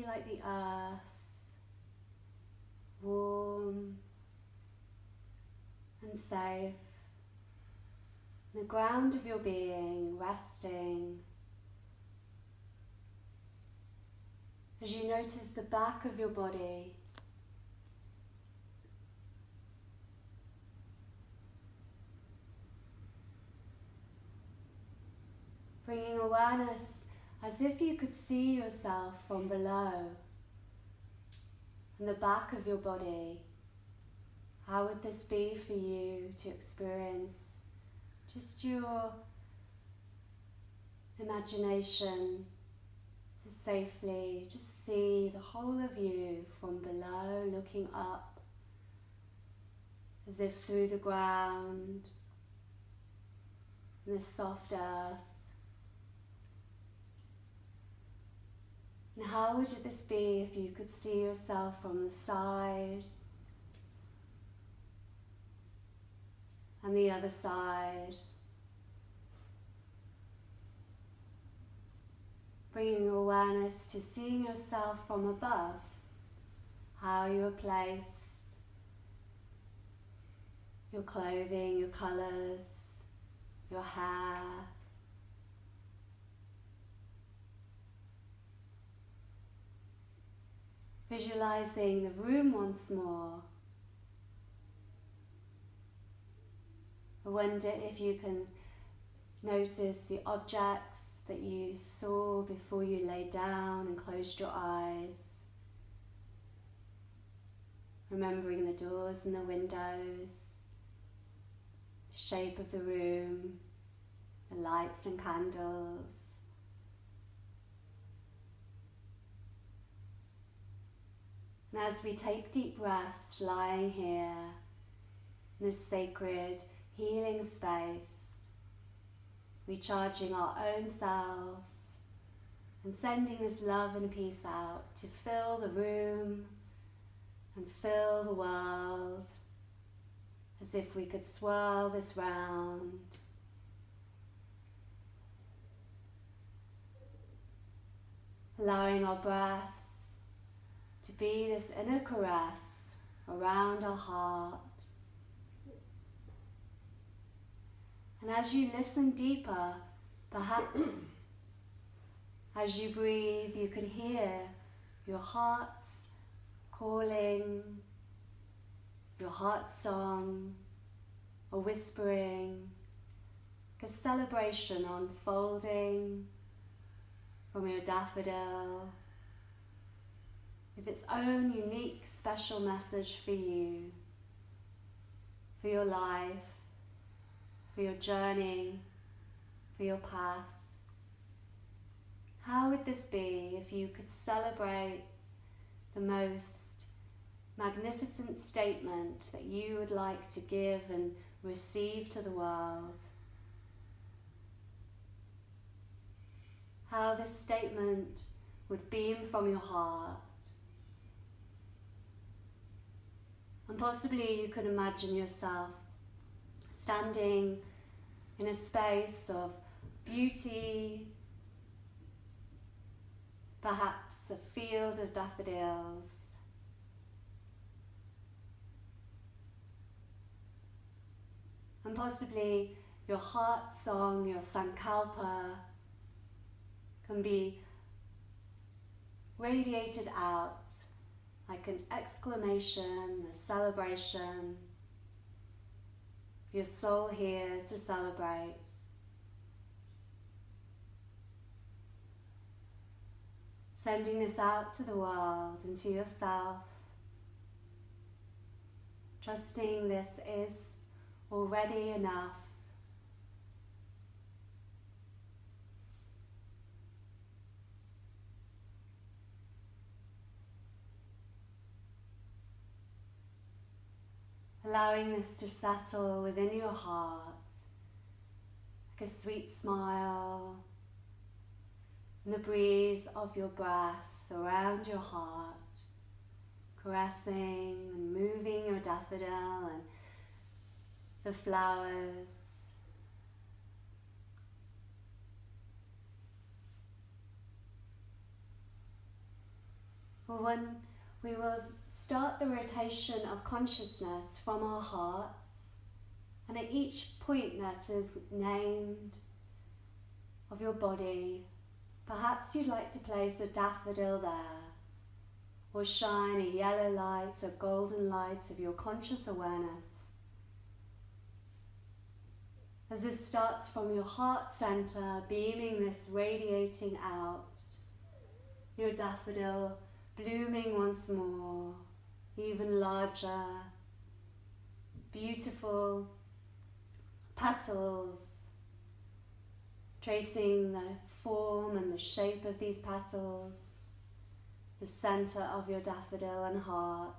like the earth, warm and safe. The ground of your being resting. As you notice the back of your body, bringing awareness as if you could see yourself from below, in the back of your body. How would this be for you to experience just your imagination to safely just see the whole of you from below, looking up as if through the ground and the soft earth. And how would this be if you could see yourself from the side and the other side? Bringing awareness to seeing yourself from above, how you are placed, your clothing, your colours, your hair. Visualizing the room once more. I wonder if you can notice the objects that you saw before you lay down and closed your eyes. Remembering the doors and the windows, the shape of the room, the lights and candles. And as we take deep rest, lying here in this sacred healing space, recharging our own selves and sending this love and peace out to fill the room and fill the world, as if we could swirl this round. Allowing our breaths to be this inner caress around our heart. And as you listen deeper, perhaps as you breathe, you can hear your heart's calling, your heart's song, or whispering, a celebration unfolding from your daffodil, with its own unique special message for you, for your life, for your journey, for your path. How would this be if you could celebrate the most magnificent statement that you would like to give and receive to the world? How this statement would beam from your heart. And possibly you could imagine yourself standing in a space of beauty, perhaps a field of daffodils, and possibly your heart's song, your sankalpa, can be radiated out like an exclamation, a celebration. Your soul here to celebrate. Sending this out to the world and to yourself. Trusting this is already enough. Allowing this to settle within your heart, like a sweet smile, and the breeze of your breath around your heart, caressing and moving your daffodil and the flowers. Well, when we will start the rotation of consciousness from our hearts, and at each point that is named of your body, perhaps you'd like to place a daffodil there, or shine a yellow light or golden light of your conscious awareness. As this starts from your heart center, beaming this radiating out, your daffodil blooming once more, even larger, beautiful petals, tracing the form and the shape of these petals, the center of your daffodil and heart,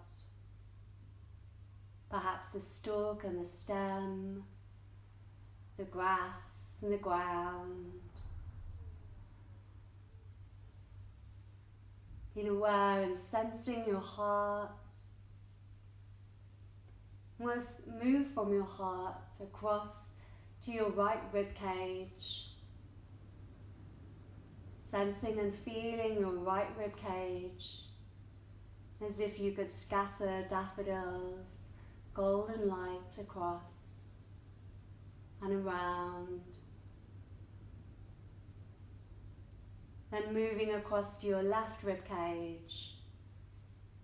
perhaps the stalk and the stem, the grass and the ground. Being aware and sensing your heart. Let's move from your heart across to your right rib cage. Sensing and feeling your right rib cage as if you could scatter daffodils, golden light across and around. Then moving across to your left rib cage,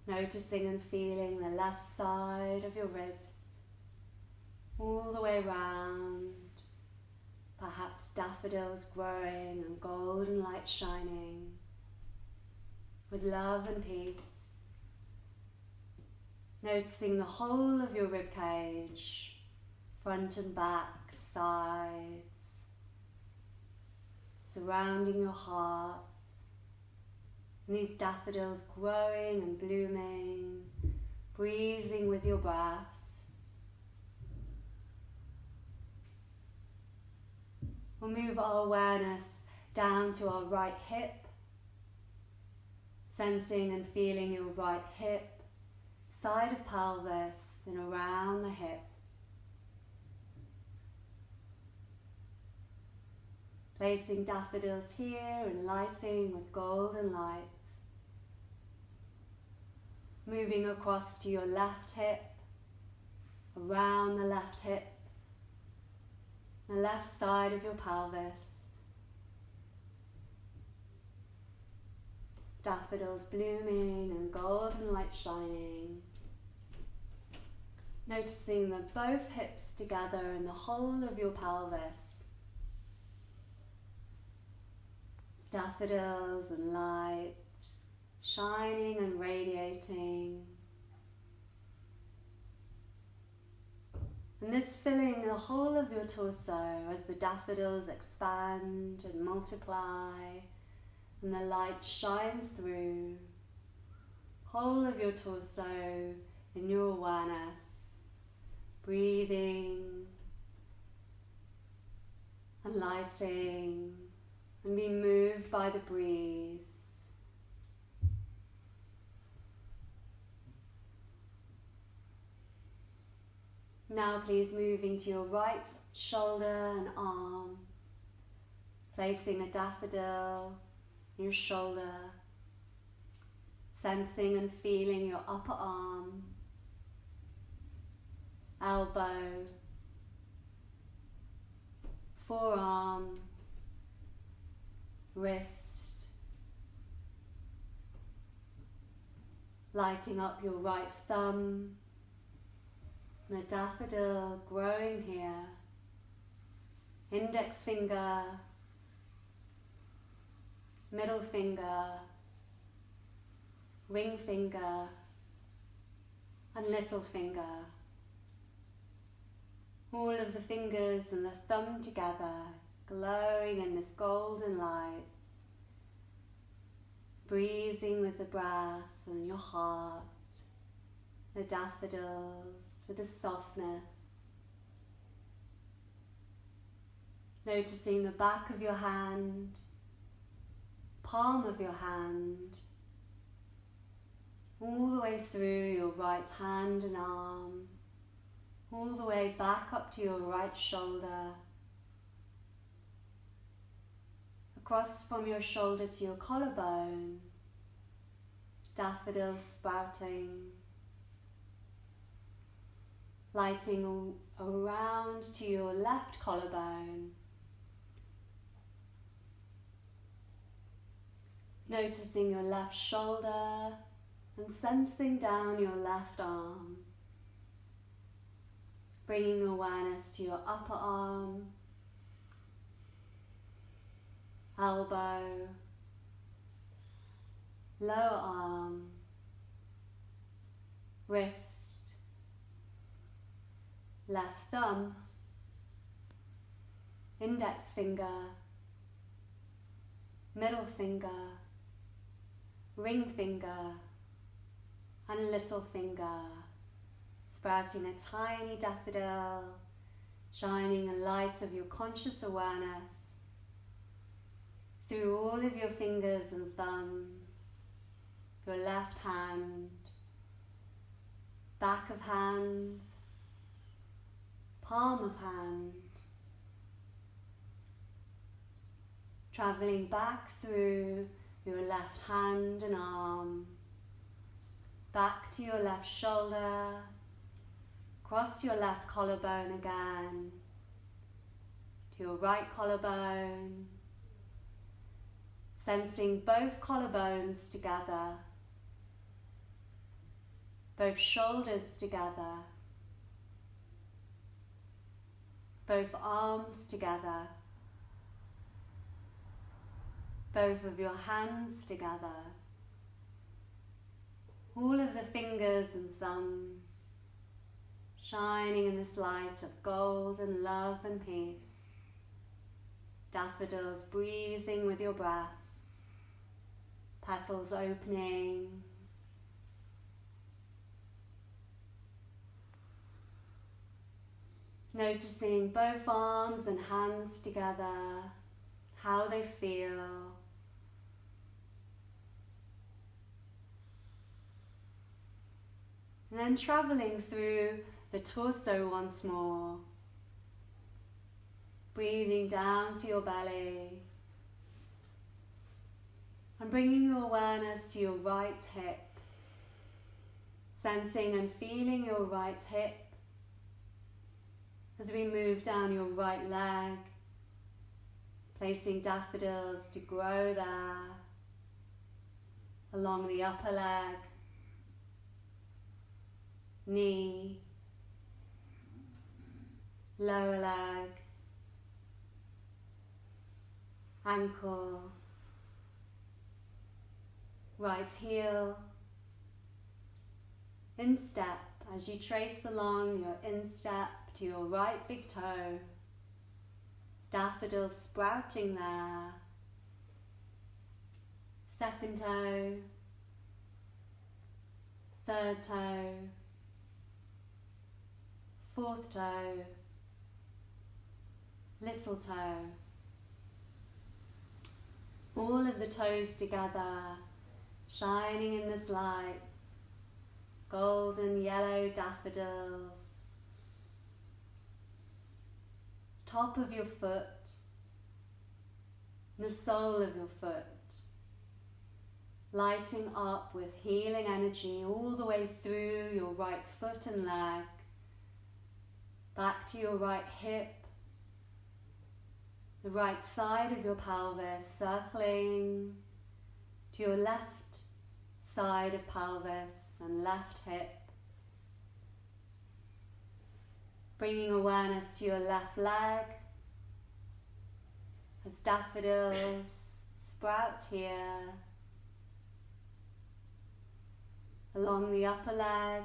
noticing and feeling the left side of your ribs all the way around, perhaps daffodils growing and golden light shining with love and peace. Noticing the whole of your rib cage, front and back, sides, surrounding your heart, and these daffodils growing and blooming, breathing with your breath. We'll move our awareness down to our right hip, sensing and feeling your right hip, side of pelvis and around the hip. Placing daffodils here and lighting with golden light. Moving across to your left hip, around the left hip, the left side of your pelvis. Daffodils blooming and golden light shining. Noticing that both hips together and the whole of your pelvis. Daffodils and light, shining and radiating. And this filling the whole of your torso as the daffodils expand and multiply and the light shines through. Whole of your torso in your awareness, breathing and lighting and be moved by the breeze. Now please moving to your right shoulder and arm, placing a daffodil in your shoulder, sensing and feeling your upper arm, elbow, forearm, wrist, lighting up your right thumb, and a daffodil growing here, index finger, middle finger, ring finger, and little finger. All of the fingers and the thumb together, glowing in this golden light, breathing with the breath and your heart, the daffodils with the softness. Noticing the back of your hand, palm of your hand, all the way through your right hand and arm, all the way back up to your right shoulder, across from your shoulder to your collarbone, daffodils sprouting, lighting around to your left collarbone. Noticing your left shoulder and sensing down your left arm. Bringing awareness to your upper arm, elbow, lower arm, wrist, left thumb, index finger, middle finger, ring finger, and little finger, sprouting a tiny daffodil, shining a light of your conscious awareness through all of your fingers and thumbs, your left hand, back of hand, palm of hand, traveling back through your left hand and arm, back to your left shoulder, across your left collarbone again, to your right collarbone, sensing both collarbones together, both shoulders together, both arms together, both of your hands together, all of the fingers and thumbs shining in this light of gold and love and peace, daffodils breezing with your breath, petals opening, noticing both arms and hands together, how they feel. And then traveling through the torso once more, breathing down to your belly and bringing your awareness to your right hip, sensing and feeling your right hip as we move down your right leg, placing daffodils to grow there, along the upper leg, knee, lower leg, ankle, right heel, instep as you trace along your instep to your right big toe, daffodils sprouting there, second toe, third toe, fourth toe, little toe, all of the toes together, shining in this light, golden yellow daffodils, top of your foot, the sole of your foot, lighting up with healing energy all the way through your right foot and leg, back to your right hip, the right side of your pelvis, circling to your left side of pelvis and left hip, bringing awareness to your left leg as daffodils sprout here, along the upper leg,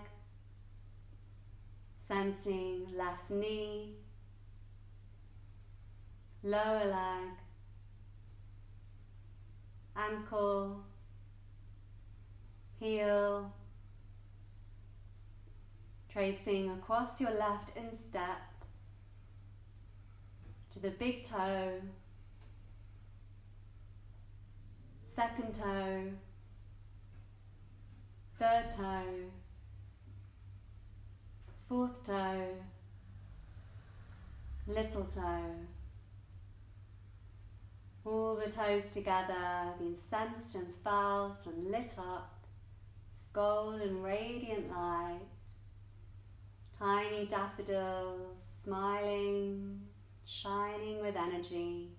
sensing left knee, lower leg, ankle, heel, tracing across your left instep to the big toe, second toe, third toe, fourth toe, little toe. All the toes together being sensed and felt and lit up golden radiant light. Tiny daffodils smiling, shining with energy.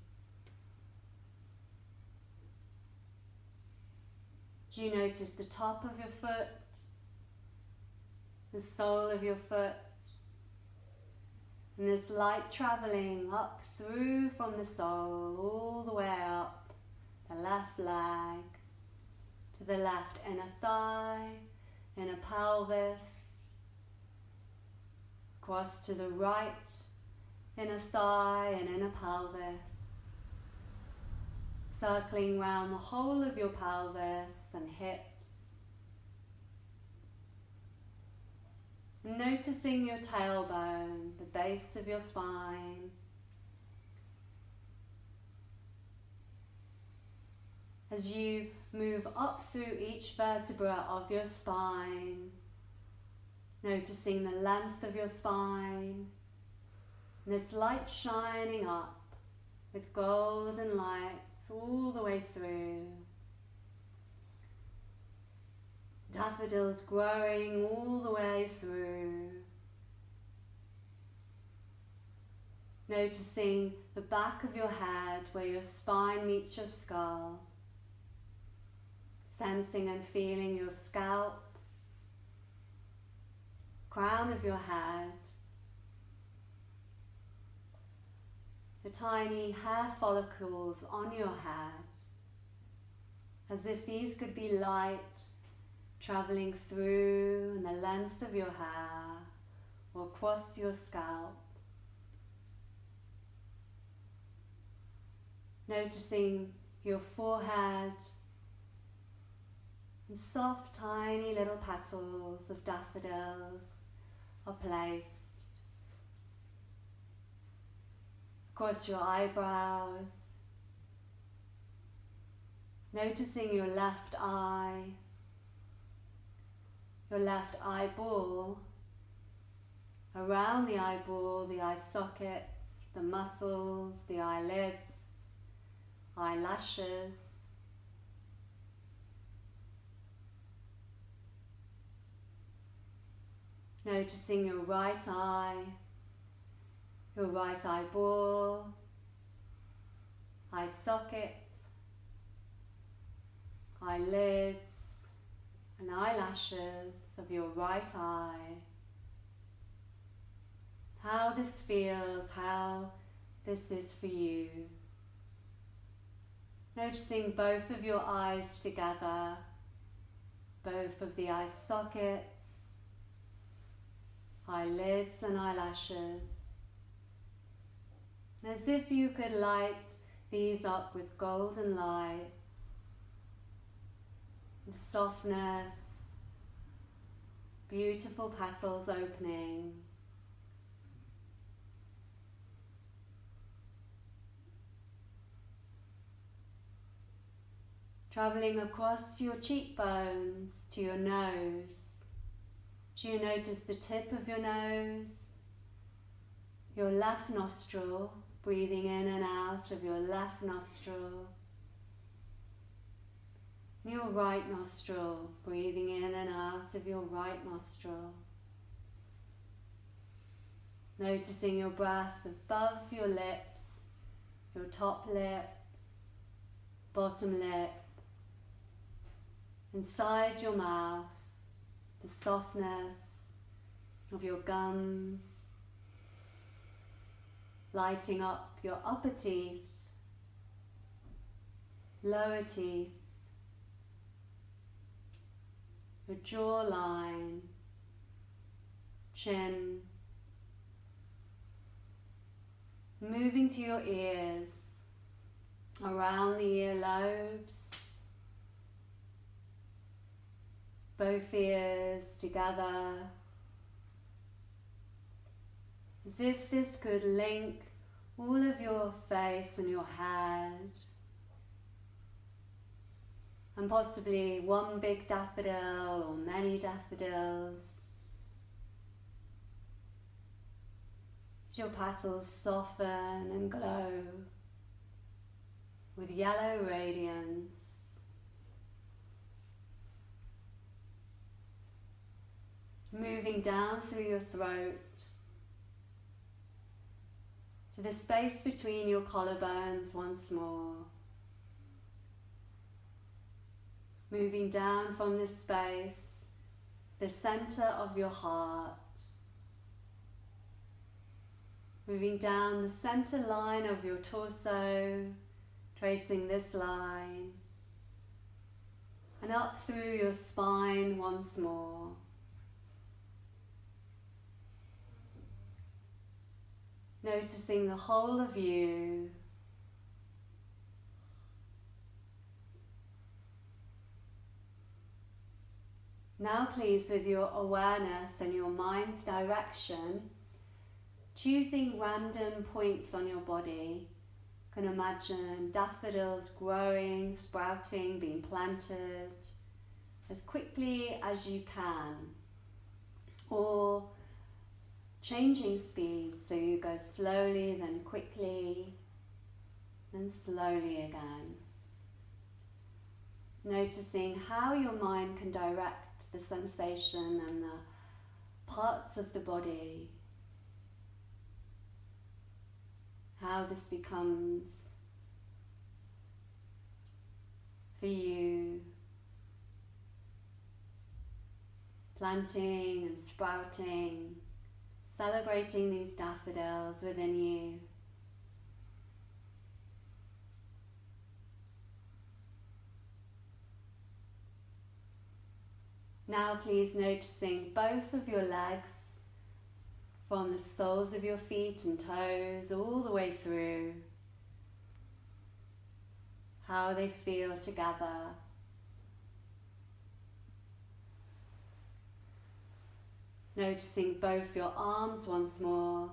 Do you notice the top of your foot, the sole of your foot, and this light traveling up through from the sole all the way up the left leg, to the left inner thigh, inner pelvis, across to the right inner thigh and inner pelvis, circling round the whole of your pelvis and hips. Noticing your tailbone, the base of your spine. As you move up through each vertebra of your spine, noticing the length of your spine, and this light shining up with golden lights all the way through. Daffodils growing all the way through. Noticing the back of your head where your spine meets your skull. Sensing and feeling your scalp, crown of your head, the tiny hair follicles on your head, as if these could be light traveling through and the length of your hair or across your scalp. Noticing your forehead and soft tiny little petals of daffodils are placed across your eyebrows. Noticing your left eye, your left eyeball, around the eyeball, the eye sockets, the muscles, the eyelids, eyelashes. Noticing your right eye, your right eyeball, eye sockets, eyelids, and eyelashes of your right eye. How this feels, how this is for you. Noticing both of your eyes together, both of the eye sockets, eyelids and eyelashes. As if you could light these up with golden light, with softness, beautiful petals opening. Traveling across your cheekbones to your nose. Do you notice the tip of your nose, your left nostril, breathing in and out of your left nostril, your right nostril, breathing in and out of your right nostril. Noticing your breath above your lips, your top lip, bottom lip, inside your mouth, the softness of your gums, lighting up your upper teeth, lower teeth, your jawline, chin, moving to your ears, around the earlobes, both ears together, as if this could link all of your face and your head, and possibly one big daffodil or many daffodils. Your petals soften and glow with yellow radiance. moving down through your throat to the space between your collarbones once more. Moving down from this space, the center of your heart. Moving down the center line of your torso, tracing this line, and up through your spine once more. Noticing the whole of you. Now please, with your awareness and your mind's direction, choosing random points on your body. You can imagine daffodils growing, sprouting, being planted as quickly as you can, or changing speed, so you go slowly, then quickly, then slowly again. Noticing how your mind can direct the sensation and the parts of the body. How this becomes for you, planting and sprouting, celebrating these daffodils within you. Now please noticing both of your legs, from the soles of your feet and toes all the way through, how they feel together. Noticing both your arms once more,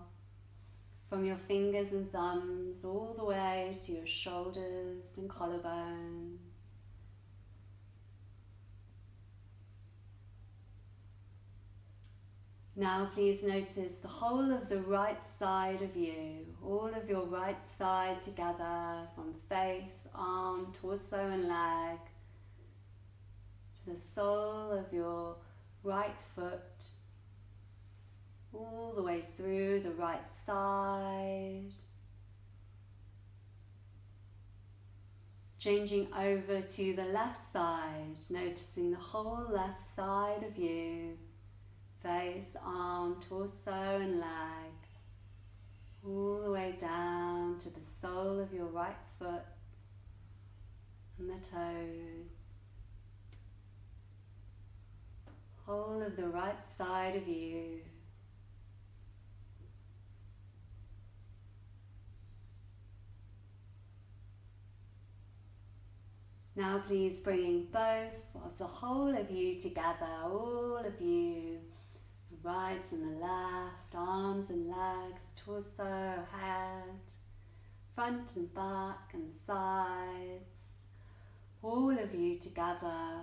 from your fingers and thumbs all the way to your shoulders and collarbones. Now please notice the whole of the right side of you, all of your right side together, from face, arm, torso and leg, to the sole of your right foot, all the way through the right side. Changing over to the left side, noticing the whole left side of you. Face, arm, torso and leg, all the way down to the sole of your right foot and the toes. Whole of the right side of you. Now please bringing both of the whole of you together, all of you. The right and the left, arms and legs, torso, head, front and back and sides, all of you together.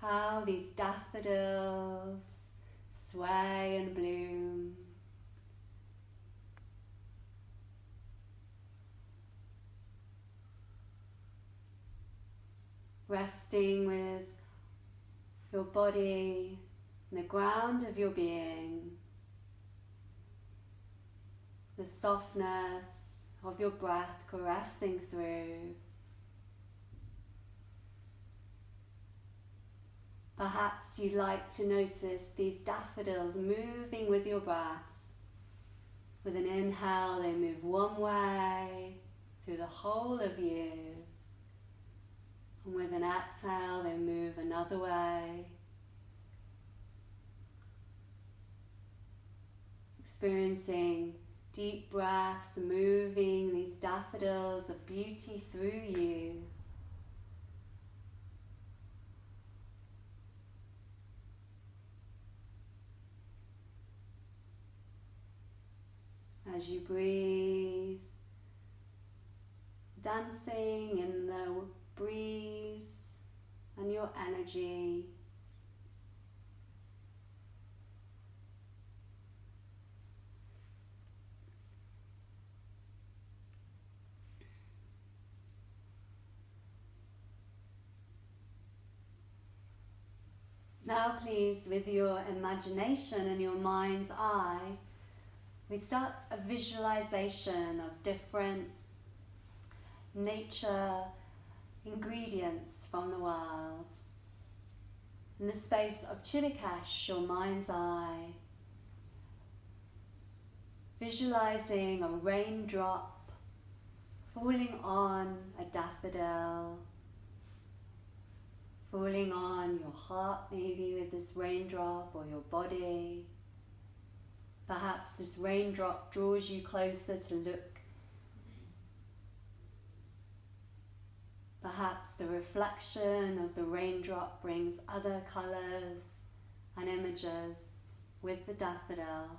How these daffodils sway and bloom. Resting with your body and the ground of your being, the softness of your breath caressing through. Perhaps you'd like to notice these daffodils moving with your breath. With an inhale, they move one way through the whole of you. And with an exhale, they move another way. Experiencing deep breaths, moving these daffodils of beauty through you. As you breathe, dancing in the breeze and your energy. Now please, with your imagination and your mind's eye, we start a visualization of different nature ingredients from the world. In the space of Chirikesh, your mind's eye, visualizing a raindrop falling on a daffodil, falling on your heart maybe with this raindrop, or your body. Perhaps this raindrop draws you closer to look. Perhaps the reflection of the raindrop brings other colours and images with the daffodil.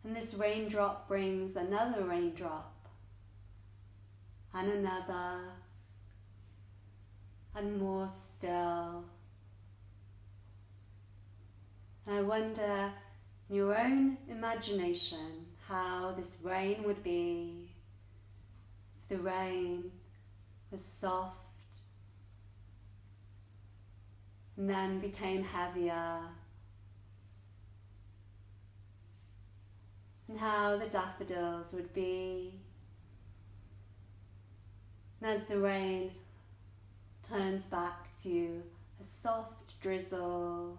And this raindrop brings another raindrop, and another, and more still. And I wonder, in your own imagination, how this rain would be if the rain was soft and then became heavier, and how the daffodils would be. And as the rain turns back to a soft drizzle,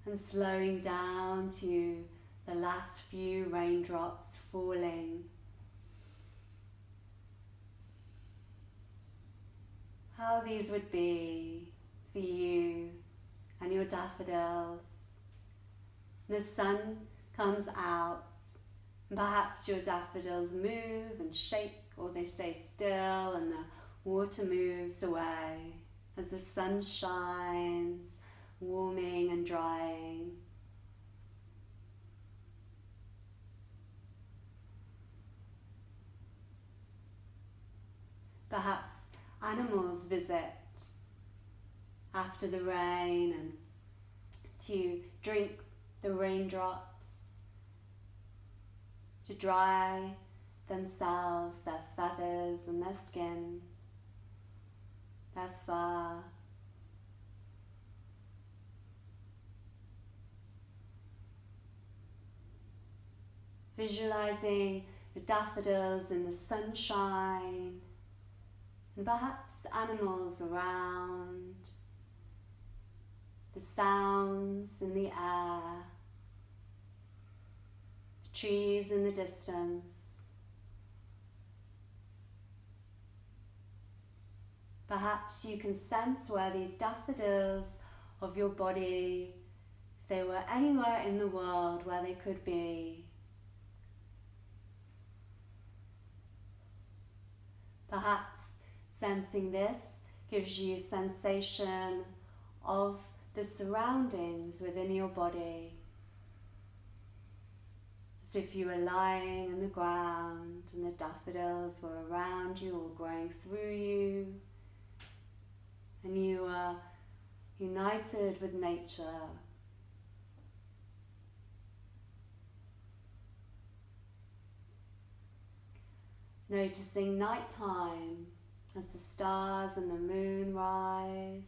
and slowing down to the last few raindrops falling. How these would be for you and your daffodils. The sun comes out, and perhaps your daffodils move and shake, or they stay still and the water moves away as the sun shines, warming and drying. Perhaps animals visit after the rain and to drink the raindrops, to dry themselves, their feathers and their skin, their fur. Visualizing the daffodils in the sunshine, and perhaps animals around, the sounds in the air, the trees in the distance. Perhaps you can sense where these daffodils of your body, if they were anywhere in the world where they could be. Perhaps sensing this gives you a sensation of the surroundings within your body, as if you were lying on the ground and the daffodils were around you or growing through you, and you were united with nature. Noticing nighttime as the stars and the moon rise.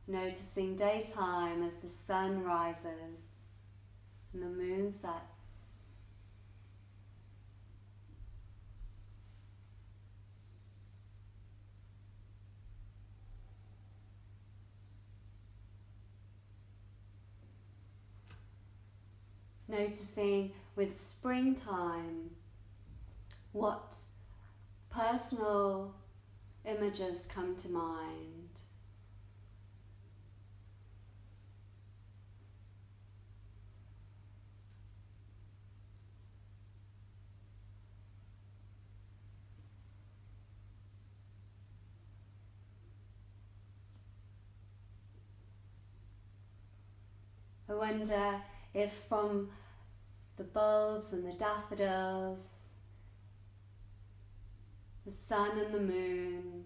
Noticing daytime as the sun rises and the moon sets. Noticing with springtime what personal images come to mind. I wonder if from the bulbs and the daffodils, the sun and the moon,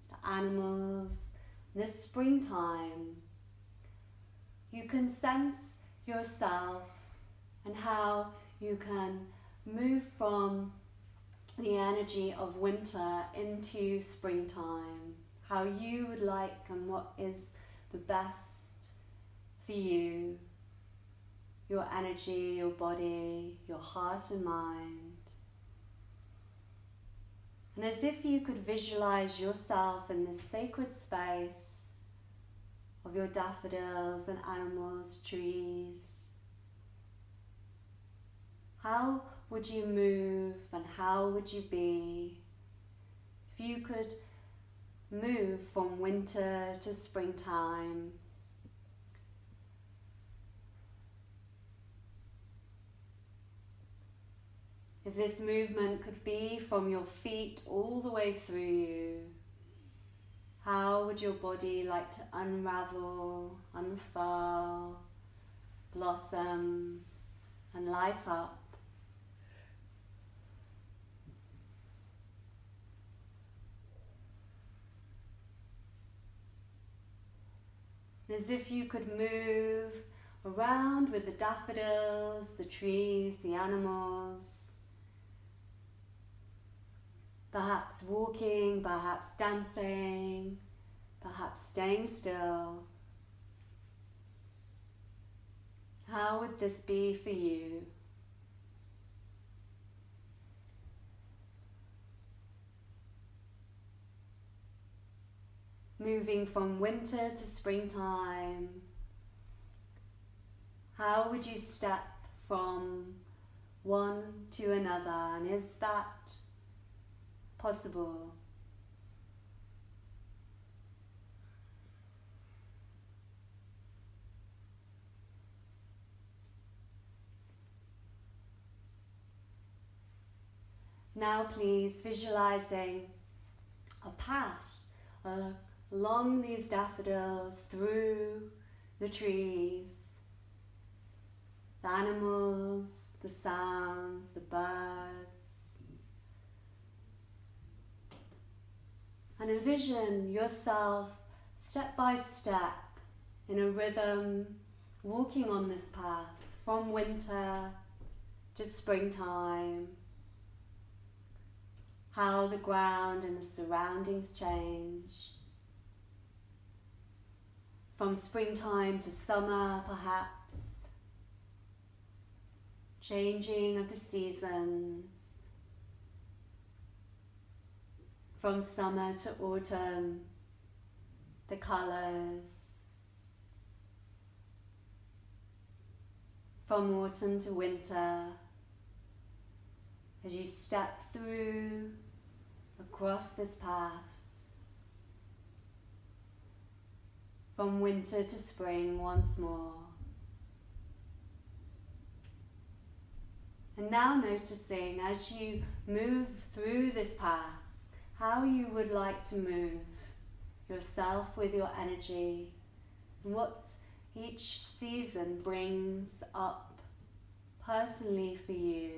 the animals this springtime, you can sense yourself and how you can move from the energy of winter into springtime, how you would like and what is the best for you, your energy, your body, your heart and mind. And as if you could visualize yourself in this sacred space of your daffodils and animals, trees, how would you move and how would you be if you could move from winter to springtime? If this movement could be from your feet all the way through you, how would your body like to unravel, unfurl, blossom, and light up? As if you could move around with the daffodils, the trees, the animals, perhaps walking, perhaps dancing, perhaps staying still. How would this be for you? Moving from winter to springtime, how would you step from one to another, and is that possible? Now please visualizing a path along these daffodils, through the trees, the animals, the sounds, the birds. And envision yourself step by step in a rhythm, walking on this path from winter to springtime. How the ground and the surroundings change. From springtime to summer, perhaps. Changing of the seasons. From summer to autumn, the colours. From autumn to winter, as you step through across this path. From winter to spring once more. And now noticing as you move through this path, how you would like to move yourself with your energy and what each season brings up personally for you.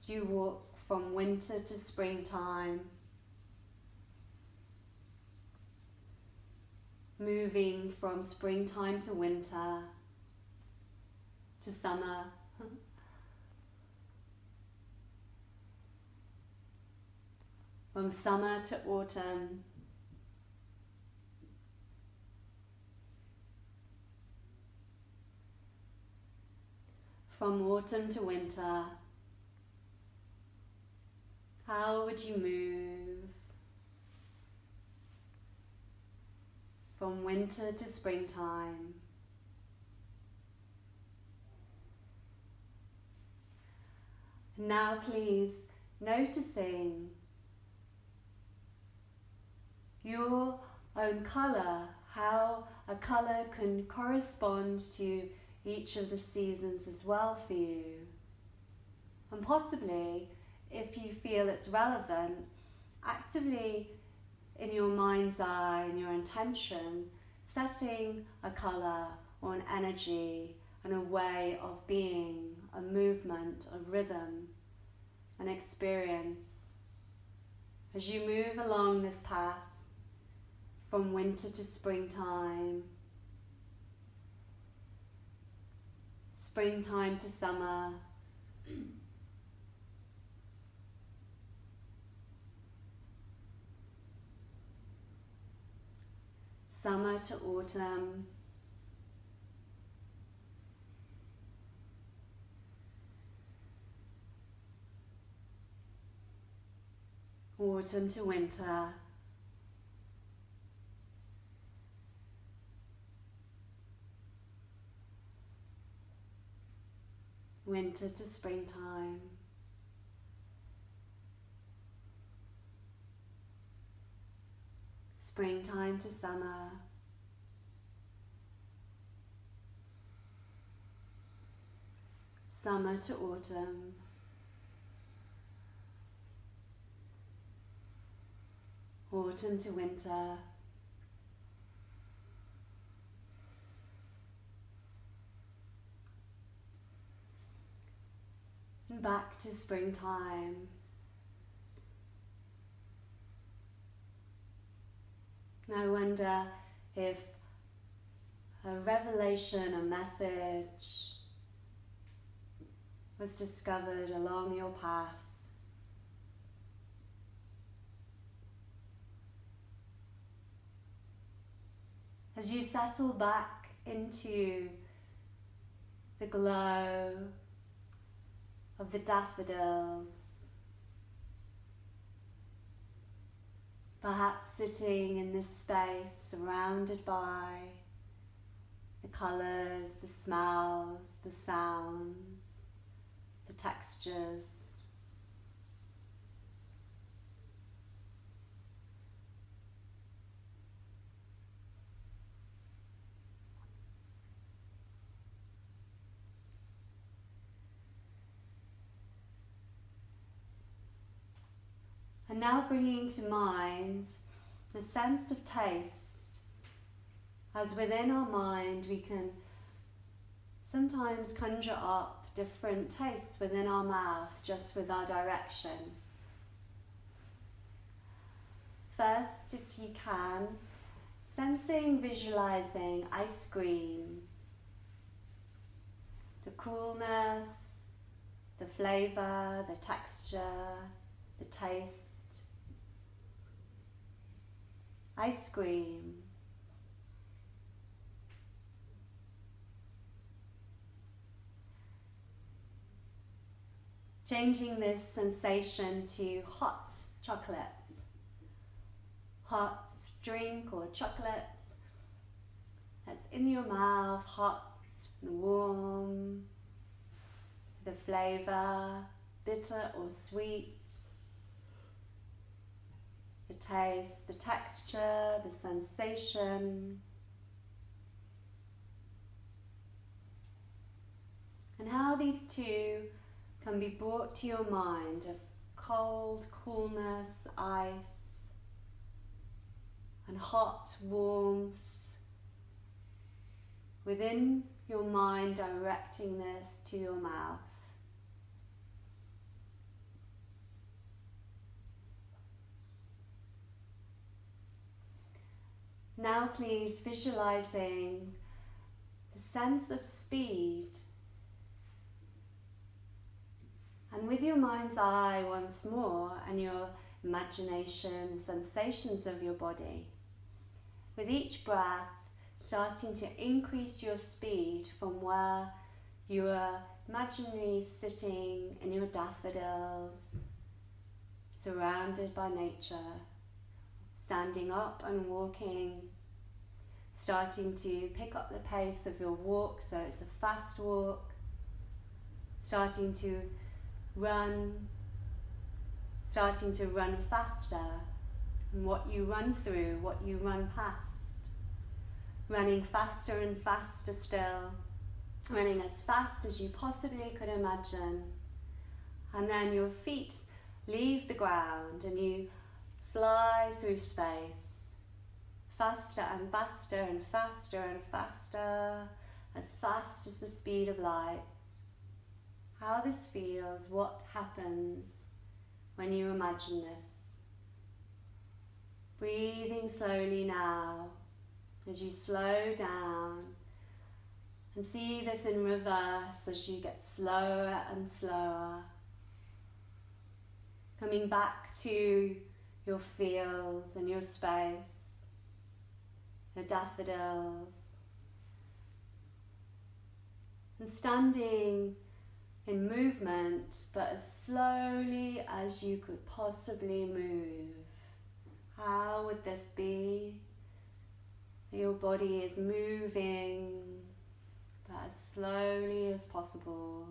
As you walk from winter to springtime, moving from springtime to winter to summer, from summer to autumn, from autumn to winter. How would you move from winter to springtime? Now please, noticing your own colour, how a colour can correspond to each of the seasons as well for you. And possibly, if you feel it's relevant, actively in your mind's eye and your intention, setting a colour or an energy and a way of being, a movement, a rhythm, an experience. As you move along this path, from winter to springtime, springtime to summer, summer to autumn, autumn to winter, winter to springtime, springtime to summer, summer to autumn, autumn to winter, and back to springtime. I wonder if a revelation, a message was discovered along your path. As you settle back into the glow of the daffodils, perhaps sitting in this space surrounded by the colours, the smells, the sounds, the textures. And now bringing to mind the sense of taste, as within our mind we can sometimes conjure up different tastes within our mouth just with our direction. First, if you can, sensing, visualizing ice cream, the coolness, the flavor, the texture, the taste. Ice cream. Changing this sensation to hot chocolates. Hot drink or chocolates that's in your mouth, hot and warm, the flavor, bitter or sweet. The taste, the texture, the sensation, and how these two can be brought to your mind of cold, coolness, ice, and hot, warmth, within your mind directing this to your mouth. Now please visualizing the sense of speed, and with your mind's eye once more and your imagination, the sensations of your body, with each breath starting to increase your speed from where you are imaginary sitting in your daffodils, surrounded by nature, standing up and walking, starting to pick up the pace of your walk so it's a fast walk, starting to run faster, and what you run through, what you run past, running faster and faster still, running as fast as you possibly could imagine, and then your feet leave the ground and you fly through space, faster and faster and faster and faster, as fast as the speed of light. How this feels, what happens when you imagine this. Breathing slowly now as you slow down, and see this in reverse as you get slower and slower. Coming back to your fields and your space, the daffodils, and standing in movement, but as slowly as you could possibly move. How would this be? Your body is moving, but as slowly as possible.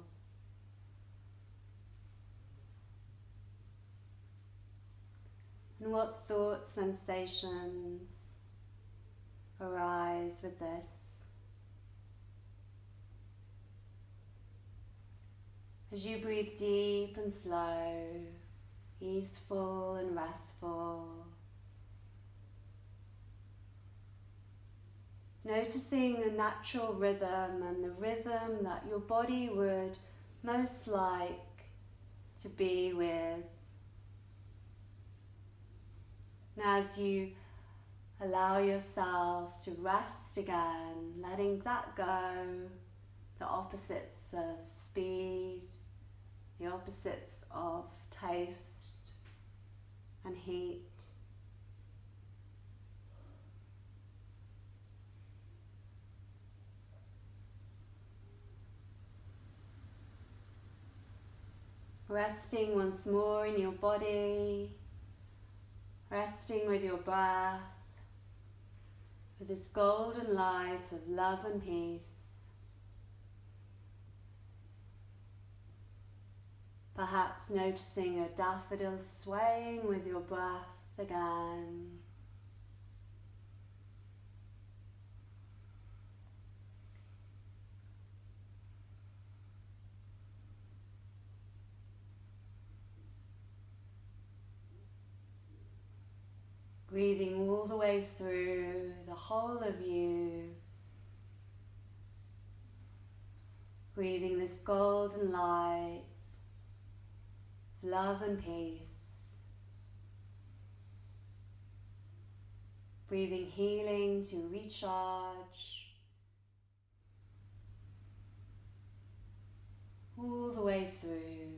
And what thoughts, sensations arise with this? As you breathe deep and slow, easeful and restful, noticing the natural rhythm and the rhythm that your body would most like to be with. And as you allow yourself to rest again, letting that go, the opposites of speed, the opposites of taste and heat. Resting once more in your body, resting with your breath, with this golden light of love and peace. Perhaps noticing a daffodil swaying with your breath again. Breathing all the way through the whole of you. Breathing this golden light, love and peace. Breathing healing to recharge. All the way through.